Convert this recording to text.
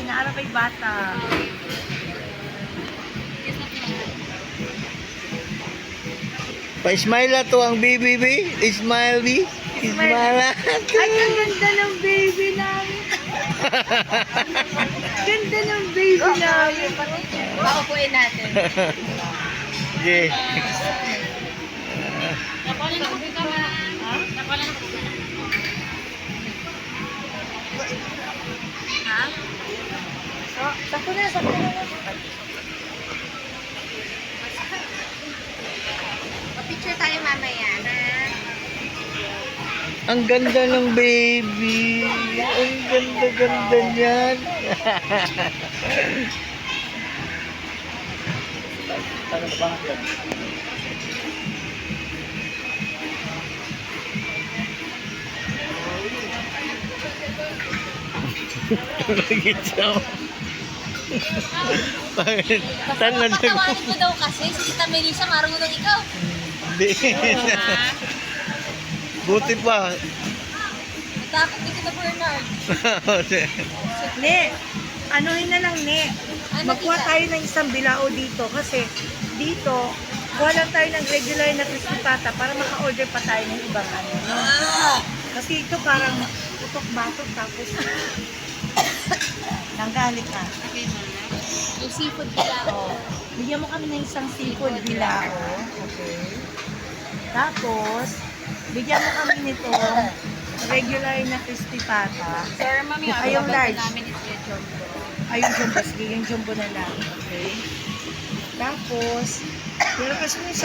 naarap ay bata. Pa-smile na to ang baby. Smile, B. Smile na. Ay, ang ganda ng baby namin. Ganda ng baby namin. Paupuin natin. Okay. Napalan ako ka ba? Ha? Napalan ako ka. Ha? Sako na. Picture tayo mamaya na. Ang ganda ng baby. Ang ganda-ganda niyan. Tangan Patawanin mo daw kasi si Tita Melissa marunong ikaw. Hindi. Buti pa. Takot ni Tita Bernard. Ne, anuhin na lang, Ne. Ano, Magkuha tita? tayo ng isang bilao dito kasi dito, kuha lang tayo ng regular na crispy pata para maka-order pa tayo ng ibang ano. No? Kasi ito parang utok-batok tapos nanggalit ka. Okay, ma'am. Yung seafood bilao. Oh, bigyan mo kami ng isang seafood bilao. Okay. Tapos, bigyan mo kami nito regular na crispy pata. Sir, ma'am, yung Ay, yung large. namin is yung jumbo. Ay, yung jumbo. Sige, yung jumbo na lang. Okay. Tapos, pero kasi